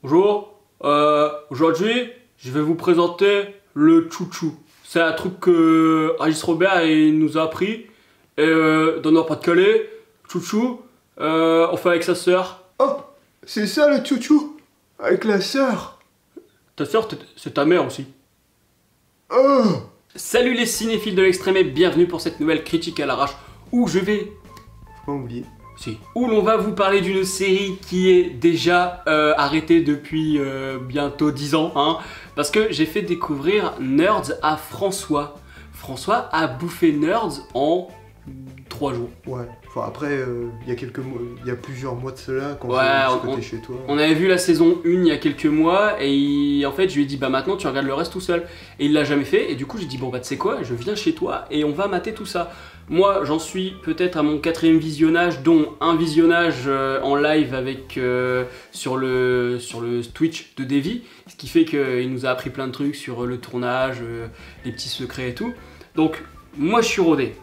Bonjour, aujourd'hui je vais vous présenter le chouchou. C'est un truc que Régis Robert il nous a appris. Et dans Nord-Pas-de-Calais, chouchou, on fait avec sa sœur. Oh, c'est ça le chouchou? Avec la sœur? Ta sœur, c'est ta mère aussi. Oh! Salut les cinéphiles de l'extrême et bienvenue pour cette nouvelle critique à l'arrache où je vais... Faut pas oublier. Si. Où l'on va vous parler d'une série qui est déjà arrêtée depuis bientôt 10 ans, hein, parce que j'ai fait découvrir Nerds à François. François a bouffé Nerds en 3 jours. Ouais, enfin après, il y a quelques mois, il y a plusieurs mois de cela, quand j'étais chez toi. On avait vu la saison 1 il y a quelques mois, et en fait je lui ai dit bah maintenant tu regardes le reste tout seul. Et il l'a jamais fait, et du coup j'ai dit bon bah tu sais quoi, je viens chez toi et on va mater tout ça. Moi j'en suis peut-être à mon 4e visionnage, dont un visionnage en live avec sur le Twitch de Davy, ce qui fait qu'il nous a appris plein de trucs sur le tournage, les petits secrets et tout. Donc moi je suis rodé.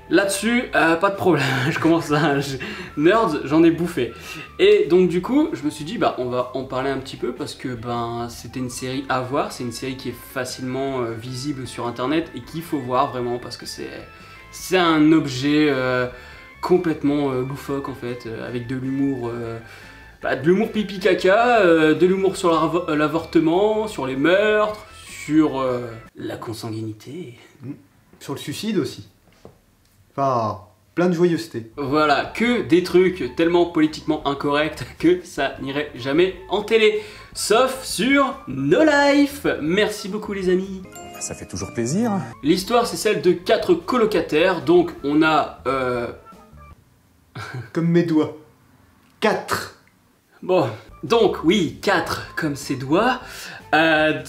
Là-dessus, pas de problème, je commence à... Nerds, j'en ai bouffé. Et donc du coup, je me suis dit, bah on va en parler un petit peu parce que ben c'était une série à voir, c'est une série qui est facilement visible sur internet et qu'il faut voir vraiment parce que c'est un objet complètement loufoque en fait, avec de l'humour... de l'humour pipi caca, de l'humour sur l'avortement, sur les meurtres, sur la consanguinité. Sur le suicide aussi. Enfin, plein de joyeuseté. Voilà, que des trucs tellement politiquement incorrects que ça n'irait jamais en télé. Sauf sur No Life. Merci beaucoup les amis. Ça fait toujours plaisir. L'histoire c'est celle de 4 colocataires, donc on a... Comme mes doigts. 4. Bon, donc oui, 4 comme ses doigts.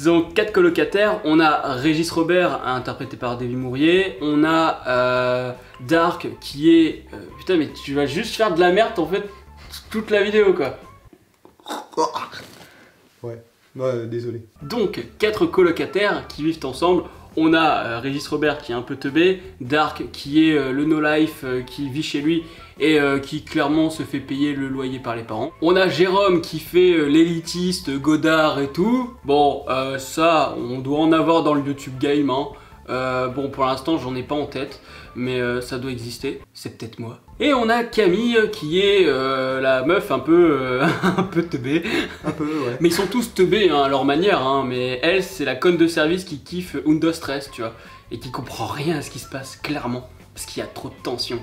Donc 4 colocataires, on a Régis Robert interprété par Davy Mourier, on a Dark qui est... putain mais tu vas juste faire de la merde en fait toute la vidéo quoi. Ouais, désolé. Donc 4 colocataires qui vivent ensemble. On a Régis Robert qui est un peu teubé, Dark qui est le no-life qui vit chez lui et qui clairement se fait payer le loyer par les parents. On a Jérôme qui fait l'élitiste, Godard et tout. Bon, ça, on doit en avoir dans le YouTube Game. Hein. Bon, pour l'instant, j'en ai pas en tête, mais ça doit exister. C'est peut-être moi. Et on a Camille qui est la meuf un peu, un peu teubée. Un peu, ouais. Mais ils sont tous teubés hein, à leur manière, hein, mais elle, c'est la conne de service qui kiffe Undo Stress, tu vois, et qui comprend rien à ce qui se passe, clairement, parce qu'il y a trop de tension.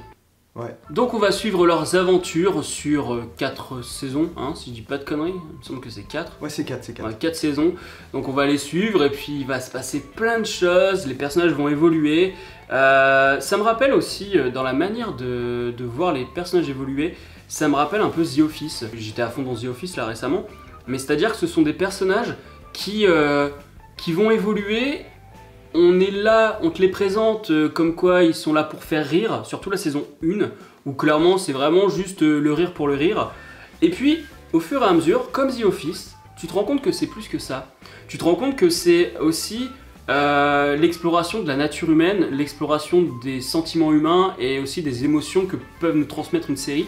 Ouais. Donc on va suivre leurs aventures sur 4 saisons, hein, si je dis pas de conneries, il me semble que c'est 4. Ouais, c'est 4, c'est 4. Ouais, 4 saisons, donc on va les suivre et puis il va se passer plein de choses, les personnages vont évoluer. Ça me rappelle aussi, dans la manière de voir les personnages évoluer, ça me rappelle un peu The Office. J'étais à fond dans The Office là récemment, mais c'est-à-dire que ce sont des personnages qui vont évoluer. On est là, on te les présente comme quoi ils sont là pour faire rire, surtout la saison 1, où clairement c'est vraiment juste le rire pour le rire. Et puis, au fur et à mesure, comme The Office, tu te rends compte que c'est plus que ça. Tu te rends compte que c'est aussi l'exploration de la nature humaine, l'exploration des sentiments humains et aussi des émotions que peuvent nous transmettre une série.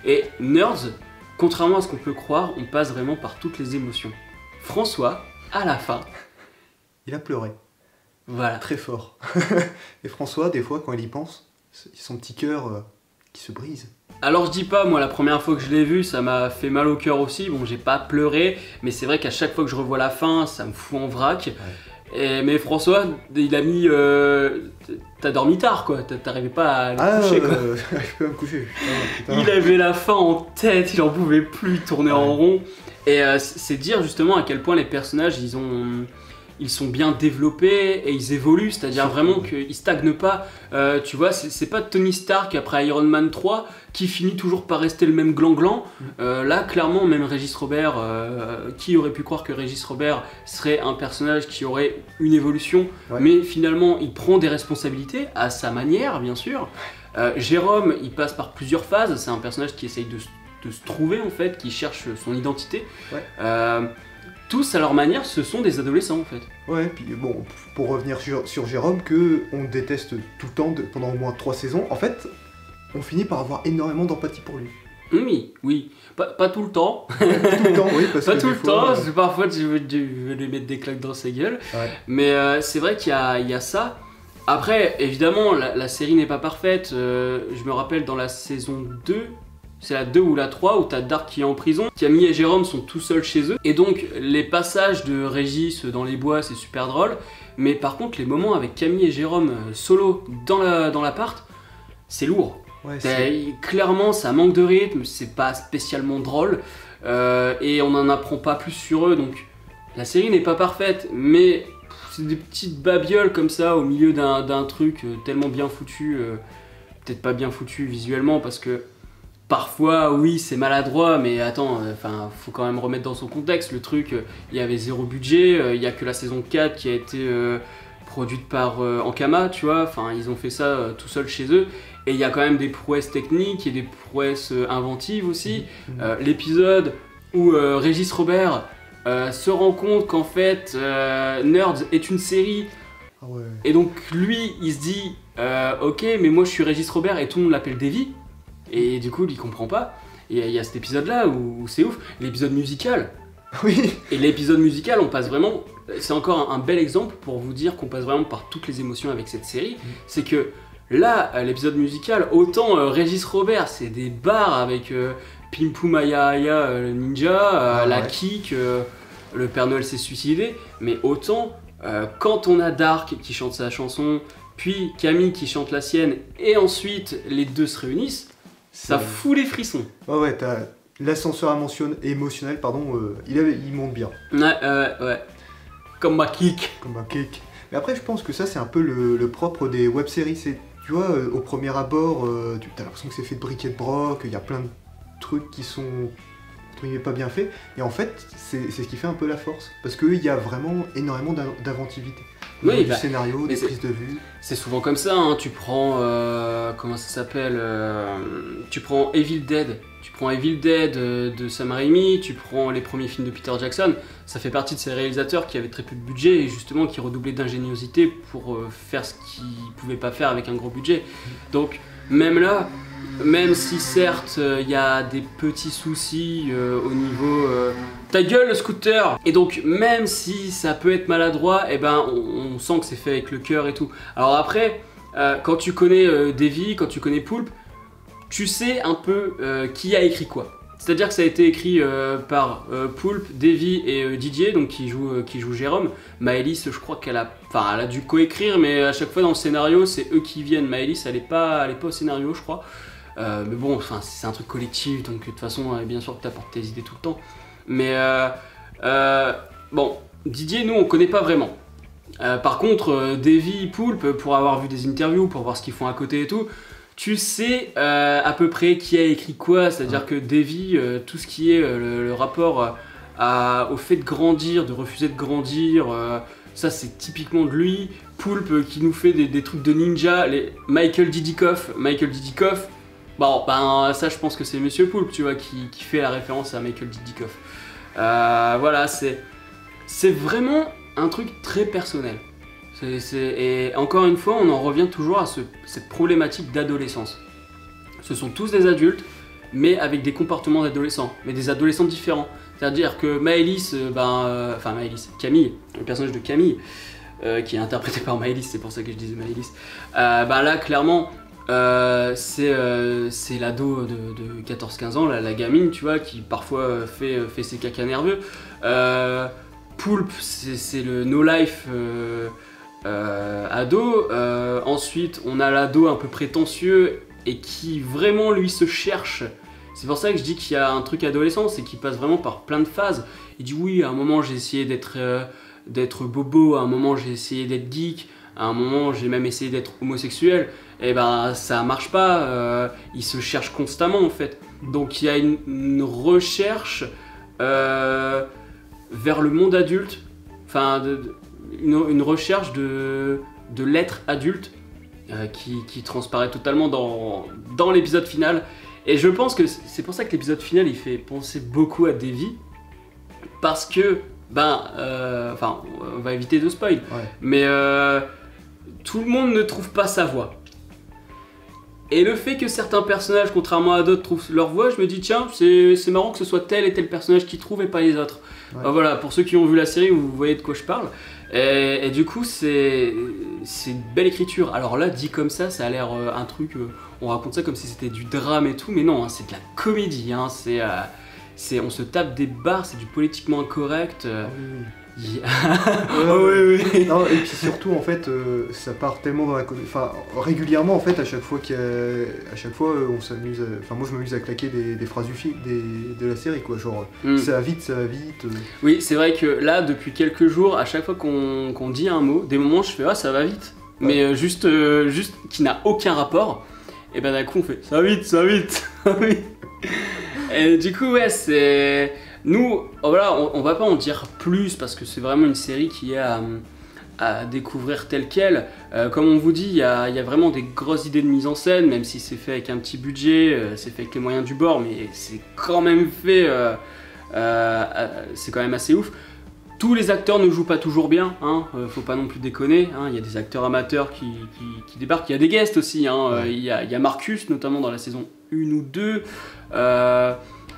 Et Nerds, contrairement à ce qu'on peut croire, on passe vraiment par toutes les émotions. François, à la fin... Il a pleuré. Voilà. Très fort. Et François, des fois, quand il y pense, son petit cœur qui se brise. Alors je dis pas, moi la première fois que je l'ai vu, ça m'a fait mal au cœur aussi. Bon, j'ai pas pleuré, mais c'est vrai qu'à chaque fois que je revois la fin, ça me fout en vrac. Ouais. Mais François, il a mis... T'as dormi tard quoi, t'arrivais pas à le coucher quoi. Je peux me coucher. Putain. Il avait la fin en tête, il en pouvait plus tourner en rond. Et c'est dire justement à quel point les personnages, ils sont bien développés et ils évoluent, c'est-à-dire vraiment qu'ils stagnent pas. Tu vois, c'est pas Tony Stark après Iron Man 3 qui finit toujours par rester le même gland-gland. Là, clairement, même Régis Robert, qui aurait pu croire que Régis Robert serait un personnage qui aurait une évolution, mais finalement, il prend des responsabilités à sa manière, bien sûr. Jérôme, il passe par plusieurs phases, c'est un personnage qui essaye de se trouver en fait, qui cherche son identité. Tous à leur manière, ce sont des adolescents en fait. Ouais, puis bon, pour revenir sur Jérôme, que on déteste tout le temps pendant au moins 3 saisons, en fait, on finit par avoir énormément d'empathie pour lui. Oui, oui. Pas tout le temps. Tout le temps, oui, parce Pas que tout des le fois, temps, parce que parfois je veux lui mettre des claques dans sa gueule. ouais. Mais c'est vrai qu'il y a ça. Après, évidemment, la série n'est pas parfaite. Je me rappelle dans la saison 2, c'est la 2 ou la 3, où t'as Dark qui est en prison. Camille et Jérôme sont tout seuls chez eux. Et donc, les passages de Régis dans les bois, c'est super drôle. Mais par contre, les moments avec Camille et Jérôme solo dans l'appart, c'est lourd. Ouais, Clairement, ça manque de rythme, c'est pas spécialement drôle. Et on n'en apprend pas plus sur eux. Donc, la série n'est pas parfaite, mais c'est des petites babioles comme ça au milieu d'un truc tellement bien foutu. Peut-être pas bien foutu visuellement, parce que parfois, oui, c'est maladroit, mais attends, faut quand même remettre dans son contexte. Le truc, il y avait zéro budget, il y a que la saison 4 qui a été produite par Ankama, tu vois. Enfin, ils ont fait ça tout seuls chez eux. Et il y a quand même des prouesses techniques et des prouesses inventives aussi. L'épisode où Régis Robert se rend compte qu'en fait, Nerds est une série. Ah ouais. Et donc lui, il se dit, ok, mais moi je suis Régis Robert et tout le monde l'appelle Davy. Et du coup, il comprend pas. Et il y a cet épisode-là où c'est ouf. L'épisode musical. Oui. Et l'épisode musical, on passe vraiment... C'est encore un bel exemple pour vous dire qu'on passe vraiment par toutes les émotions avec cette série. C'est que là, l'épisode musical, autant Régis Robert, c'est des bars avec Pim Poum Aya Aya, le ninja, la ouais. kick, le Père Noël s'est suicidé. Mais autant, quand on a Dark qui chante sa chanson, puis Camille qui chante la sienne, et ensuite les deux se réunissent, ça fout les frissons. Ouais, ouais, t'as l'ascenseur émotionnel, il monte bien. Ouais. Comme ma kick. Comme un cake. Mais après, je pense que ça, c'est un peu le propre des web-séries. Tu vois, au premier abord, t'as l'impression que c'est fait de briques et de broc, il y a plein de trucs qui sont entre guillemets pas bien faits. Et en fait, c'est ce qui fait un peu la force. Parce qu'il y a vraiment énormément d'inventivité. Oui, Du scénario, des c'est- prises de vue. C'est souvent comme ça, hein. Tu prends... comment ça s'appelle Tu prends Evil Dead. Tu prends Evil Dead de Sam Raimi, tu prends les premiers films de Peter Jackson. Ça fait partie de ces réalisateurs qui avaient très peu de budget et justement qui redoublaient d'ingéniosité pour faire ce qu'ils pouvaient pas faire avec un gros budget. Donc même là, même si certes il y a des petits soucis au niveau... Ta gueule le scooter. Et donc même si ça peut être maladroit, eh ben on sent que c'est fait avec le cœur et tout. Alors après, quand tu connais Davy, quand tu connais Poulpe, tu sais un peu qui a écrit quoi. C'est-à-dire que ça a été écrit par Poulpe, Davy et Didier, donc qui joue Jérôme. Maëlys, je crois elle a dû coécrire, mais à chaque fois dans le scénario, c'est eux qui viennent. Maëlys, elle est pas au scénario, je crois. Mais bon, c'est un truc collectif, donc de toute façon, bien sûr que tu apportes tes idées tout le temps. Mais bon, Didier, nous, on connaît pas vraiment. Par contre, Davy, Poulpe, pour avoir vu des interviews, pour voir ce qu'ils font à côté et tout, tu sais à peu près qui a écrit quoi. C'est-à-dire que Davy, tout ce qui est le rapport au fait de grandir, de refuser de grandir, ça c'est typiquement de lui. Poulpe qui nous fait des trucs de ninja, Michael Didikoff, bon, ben ça je pense que c'est Monsieur Poulpe, tu vois, qui fait la référence à Michael Didikoff. Voilà, c'est vraiment un truc très personnel. Et encore une fois, on en revient toujours à cette problématique d'adolescence. Ce sont tous des adultes, mais avec des comportements d'adolescents, mais des adolescents différents. C'est-à-dire que Maëlys, Camille, le personnage de Camille, qui est interprété par Maëlys, c'est pour ça que je disais Maëlys, là clairement, c'est l'ado de 14-15 ans, la gamine, tu vois, qui parfois fait ses cacas nerveux. Poulpe, c'est le no-life ado. Ensuite, on a l'ado un peu prétentieux et qui vraiment lui se cherche. C'est pour ça que je dis qu'il y a un truc adolescent, c'est qu'il passe vraiment par plein de phases. Il dit oui, à un moment j'ai essayé d'être bobo, à un moment j'ai essayé d'être geek, à un moment j'ai même essayé d'être homosexuel. Et ben ça marche pas, il se cherche constamment en fait. Donc il y a une recherche vers le monde adulte, enfin une recherche de l'être adulte qui transparaît totalement dans l'épisode final. Et je pense que c'est pour ça que l'épisode final il fait penser beaucoup à Davy, parce que on va éviter de spoil, Ouais. mais tout le monde ne trouve pas sa voie. Et le fait que certains personnages, contrairement à d'autres, trouvent leur voix, je me dis tiens, c'est marrant que ce soit tel et tel personnage qui trouve et pas les autres. Ouais. Voilà, pour ceux qui ont vu la série, vous voyez de quoi je parle. Et du coup, c'est une belle écriture. Alors là, dit comme ça a l'air un truc, on raconte ça comme si c'était du drame et tout, mais non, hein, c'est de la comédie. Hein, on se tape des barres, c'est du politiquement incorrect. Oui. Non, et puis surtout en fait ça part tellement dans la enfin régulièrement en fait à chaque fois on s'amuse enfin moi je m'amuse à claquer des phrases du film de la série quoi, genre ça va vite Oui, c'est vrai que là depuis quelques jours à chaque fois qu'on dit un mot, des moments je fais ah ça va vite, mais juste qui n'a aucun rapport, et ben d'un coup on fait ça va vite. Et du coup ouais, c'est nous, voilà, on va pas en dire plus parce que c'est vraiment une série qui est à découvrir telle qu'elle. Comme on vous dit, il y a vraiment des grosses idées de mise en scène, même si c'est fait avec un petit budget, c'est fait avec les moyens du bord, mais c'est quand même fait, c'est quand même assez ouf. Tous les acteurs ne jouent pas toujours bien, hein, faut pas non plus déconner, hein, il y a des acteurs amateurs qui débarquent, il y a des guests aussi, hein, il y a Marcus notamment dans la saison 1 ou 2,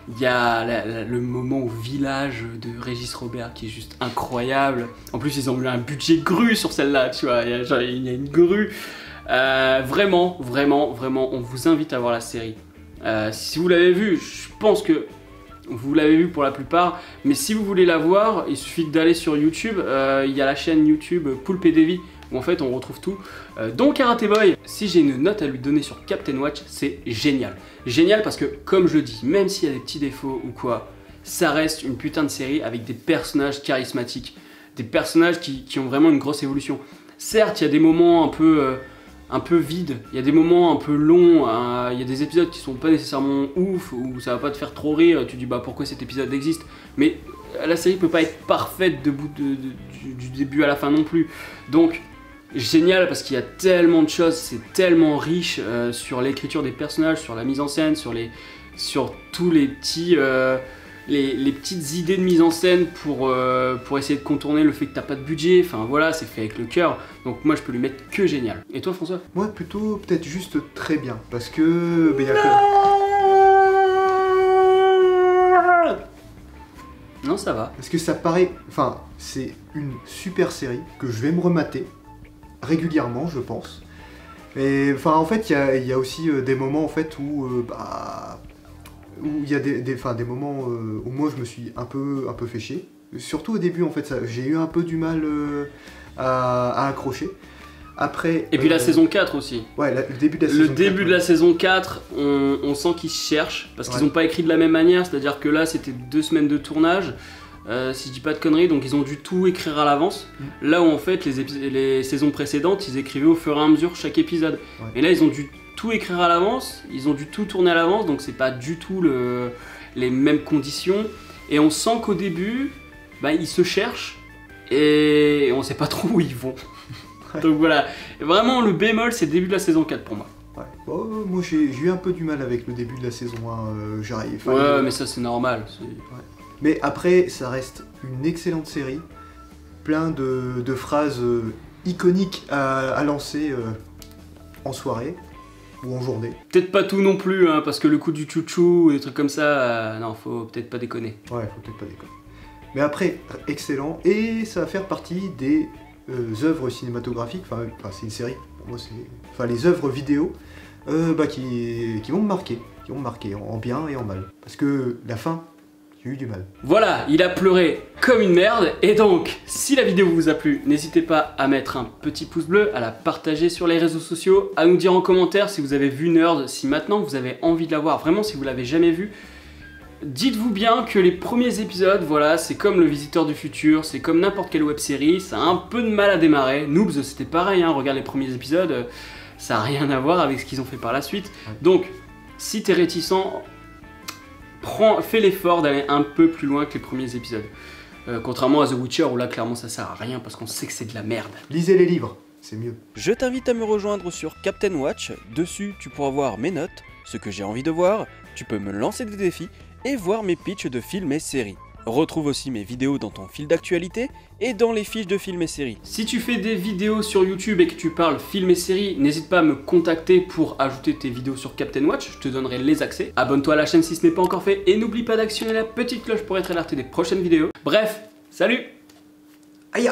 il y a le moment au village de Régis Robert qui est juste incroyable. En plus, ils ont eu un budget grue sur celle-là, tu vois. Il y a une grue. Vraiment, on vous invite à voir la série. Si vous l'avez vue, je pense que vous l'avez vue pour la plupart. Mais si vous voulez la voir, il suffit d'aller sur YouTube. Il y a la chaîne YouTube Poulpe et Davy, où en fait on retrouve tout. Donc Karate Boy, si j'ai une note à lui donner sur Captain Watch, c'est génial. Génial parce que, comme je le dis, même s'il y a des petits défauts ou quoi, ça reste une putain de série avec des personnages charismatiques, des personnages qui ont vraiment une grosse évolution. Certes, il y a des moments un peu vides, il y a des moments un peu longs, il y a des épisodes qui sont pas nécessairement ouf, ou ça va pas te faire trop rire, tu te dis bah pourquoi cet épisode existe, mais la série peut pas être parfaite du début à la fin non plus. Donc génial parce qu'il y a tellement de choses, c'est tellement riche sur l'écriture des personnages, sur la mise en scène, sur tous les petits les petites idées de mise en scène pour essayer de contourner le fait que t'as pas de budget. Enfin voilà, c'est fait avec le cœur. Donc moi je peux lui mettre que génial. Et toi François? Moi plutôt peut-être juste très bien parce que y a Non, ça va. Parce que ça paraît, enfin c'est une super série que je vais me remater régulièrement, je pense. Mais enfin en fait il y a aussi des moments en fait où il y a des moments où moi je me suis un peu fait chier. Surtout au début en fait, j'ai eu un peu du mal à accrocher. Après, et puis la saison 4 aussi. Ouais, le début de la saison 4. Le début de la saison 4, on sent qu'ils se cherchent parce qu'ils n'ont pas écrit de la même manière, c'est-à-dire que là c'était 2 semaines de tournage. Si je dis pas de conneries, donc ils ont dû tout écrire à l'avance. Là où en fait les saisons précédentes, ils écrivaient au fur et à mesure chaque épisode. Et là ils ont dû tout écrire à l'avance, ils ont dû tout tourner à l'avance, donc c'est pas du tout les mêmes conditions. Et on sent qu'au début, ils se cherchent et on sait pas trop où ils vont. Donc voilà, vraiment le bémol c'est le début de la saison 4 pour moi. Ouais. Bon, moi j'ai eu un peu du mal avec le début de la saison 1, j'arrive. Ouais, mais ça c'est normal. Ouais. Mais après, ça reste une excellente série, plein de phrases iconiques à lancer en soirée ou en journée. Peut-être pas tout non plus, hein, parce que le coup du chouchou, des trucs comme ça, non, faut peut-être pas déconner. Ouais, faut peut-être pas déconner. Mais après, excellent, et ça va faire partie des œuvres cinématographiques, enfin c'est une série, pour moi c'est... les œuvres vidéo qui vont me marquer, en bien et en mal. Parce que la fin... J'ai eu du mal. Voilà, il a pleuré comme une merde, et donc, si la vidéo vous a plu, n'hésitez pas à mettre un petit pouce bleu, à la partager sur les réseaux sociaux, à nous dire en commentaire si vous avez vu Nerd, si maintenant vous avez envie de la voir, vraiment si vous l'avez jamais vu. Dites-vous bien que les premiers épisodes, voilà, c'est comme Le Visiteur du Futur, c'est comme n'importe quelle web-série, ça a un peu de mal à démarrer. Noobs, c'était pareil, hein, regarde les premiers épisodes, ça n'a rien à voir avec ce qu'ils ont fait par la suite. Donc, si t'es réticent, fais l'effort d'aller un peu plus loin que les premiers épisodes. Contrairement à The Witcher où là clairement ça sert à rien parce qu'on sait que c'est de la merde. Lisez les livres, c'est mieux. Je t'invite à me rejoindre sur Captain Watch. Dessus tu pourras voir mes notes, ce que j'ai envie de voir, tu peux me lancer des défis et voir mes pitchs de films et séries. Retrouve aussi mes vidéos dans ton fil d'actualité et dans les fiches de films et séries. Si tu fais des vidéos sur YouTube et que tu parles films et séries, n'hésite pas à me contacter pour ajouter tes vidéos sur Captain Watch, je te donnerai les accès. Abonne-toi à la chaîne si ce n'est pas encore fait et n'oublie pas d'actionner la petite cloche pour être alerté des prochaines vidéos. Bref, salut! Aïe!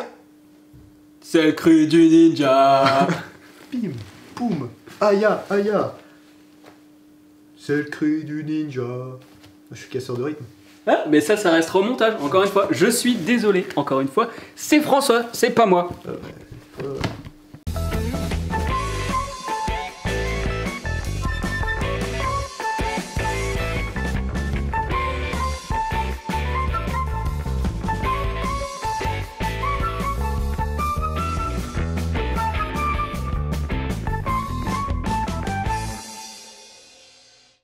C'est le cri du ninja. Bim, poum, aïe, aïe. C'est le cri du ninja. Je suis casseur de rythme. Ah, mais ça restera au montage, encore une fois. Je suis désolé, encore une fois. C'est François, c'est pas moi. Ouais.